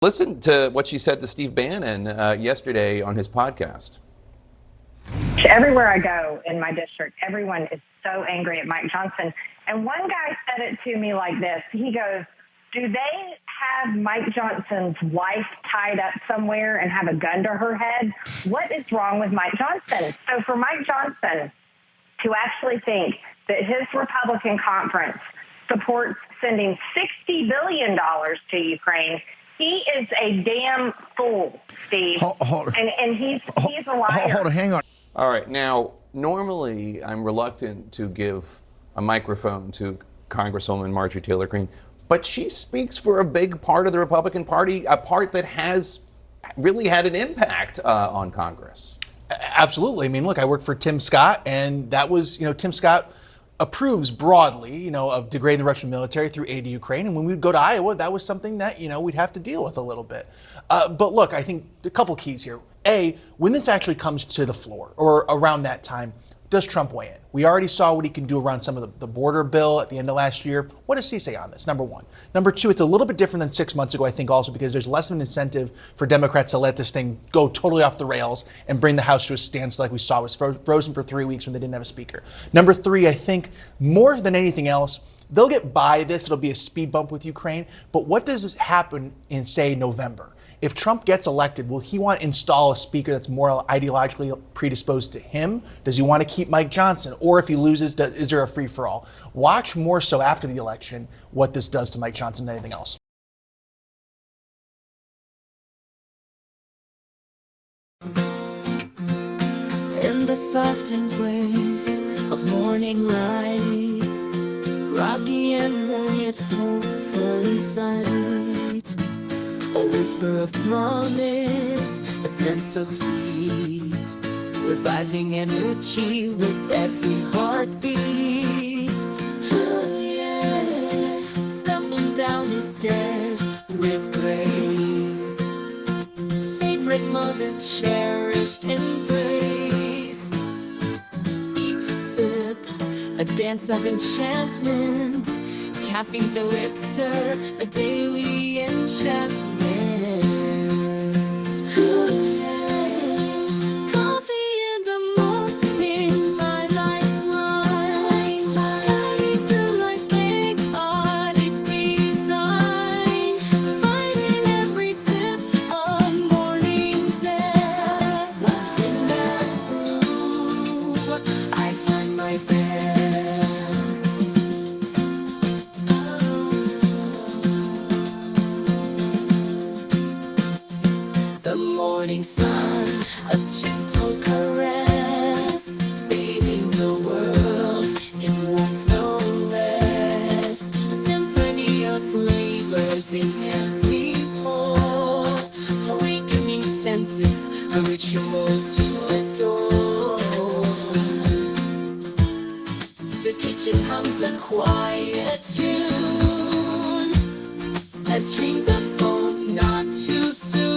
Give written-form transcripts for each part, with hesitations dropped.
Listen to what she said to Steve Bannon yesterday on his podcast. Everywhere I go in my district, everyone is so angry at Mike Johnson. And one guy said it to me like this. He goes, do they have Mike Johnson's wife tied up somewhere and have a gun to her head? What is wrong with Mike Johnson? So for Mike Johnson to actually think that his Republican conference supports sending $60 billion to Ukraine, he is a damn fool, Steve. And he's a liar. Hold on, hang on. All right. Now, normally I'm reluctant to give a microphone to Congresswoman Marjorie Taylor Greene, but she speaks for a big part of the Republican Party, a part that has really had an impact on Congress. Absolutely. I mean, look, I work for Tim Scott, and that was, Tim Scott approves broadly, of degrading the Russian military through aid to Ukraine. And when we would go to Iowa, that was something that, we'd have to deal with a little bit. But look, I think a couple keys here. A, when this actually comes to the floor or around that time, does Trump weigh in? We already saw what he can do around some of the border bill at the end of last year. What does he say on this? Number one. Number two, it's a little bit different than 6 months ago, I think, also because there's less of an incentive for Democrats to let this thing go totally off the rails and bring the House to a standstill like we saw. It was frozen for 3 weeks when they didn't have a speaker. Number three, I think more than anything else, they'll get by this. It'll be a speed bump with Ukraine. But what does this happen in, say, November? If Trump gets elected, will he want to install a speaker that's more ideologically predisposed to him? Does he want to keep Mike Johnson? Or if he loses, is there a free-for-all? Watch more so after the election what this does to Mike Johnson than anything else. In the soft embrace of morning light, rocky and rugged, hopefully sight. A whisper of promise, a sense so sweet, reviving energy with every heartbeat. Oh yeah, stumbling down the stairs with grace, favorite moment, cherished embrace. Each sip, a dance of enchantment, caffeine's elixir, a daily enchantment. Ooh, yeah. Coffee in the morning, my lifeline. Guiding through life's chaotic design, finding every sip of morning zest. In that brew, I find my best. The morning sun, a gentle caress, bathing the world in warmth no less. A symphony of flavors in every pore, awakening senses, a ritual to adore. The kitchen hums a quiet tune as dreams unfold not too soon.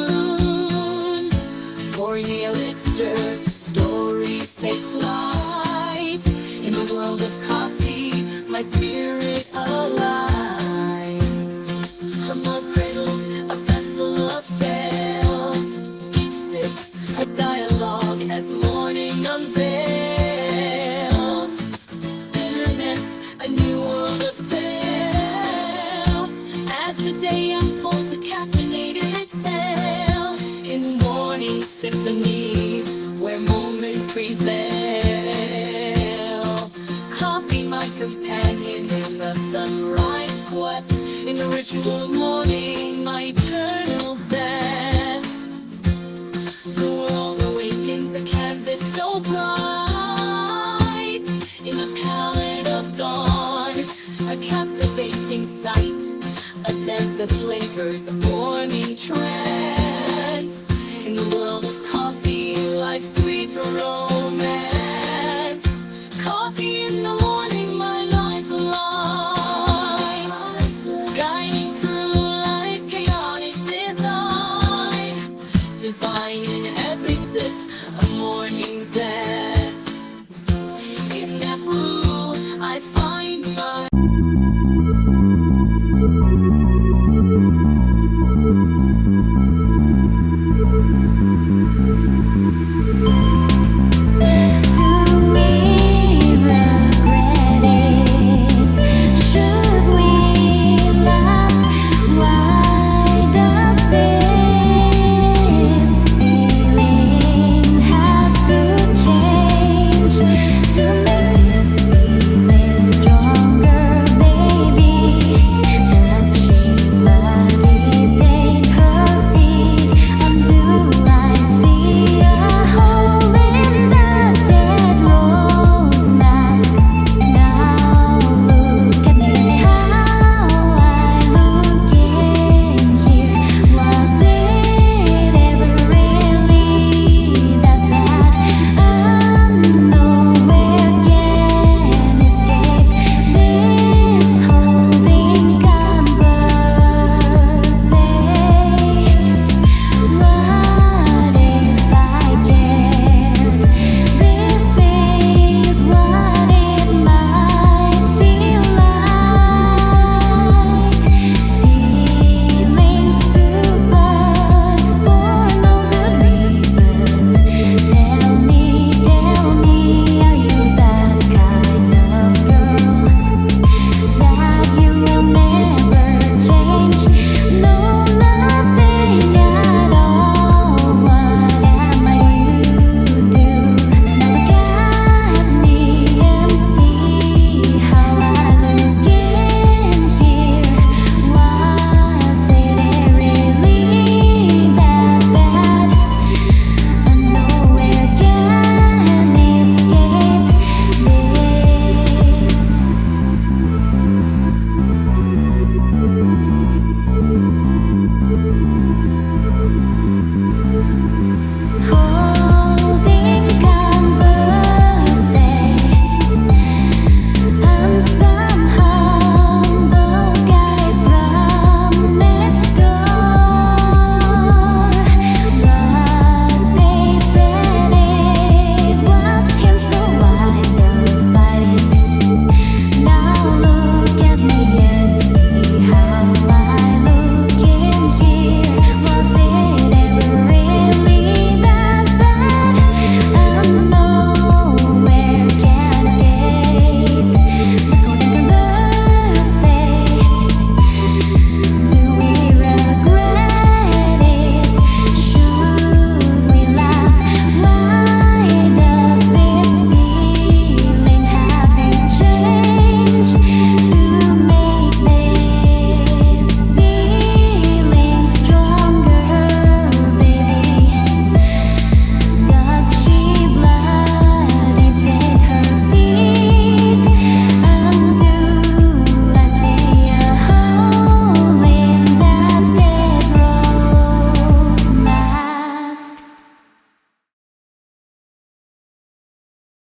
Pouring the elixir, stories take flight. In the world of coffee, my spirit aligns. A mug cradled, a vessel of tales. Each sip, a dialogue as morning unveils. Bitterness, a new world of tales. As the day unfolds, a caffeinated tale. In morning symphony, where moments prevail. Coffee, my companion in the sunrise quest. In the ritual of morning, my eternal zest. The world awakens, a canvas so bright. In the palette of dawn, a captivating sight. A dance of flavors, a morning trend.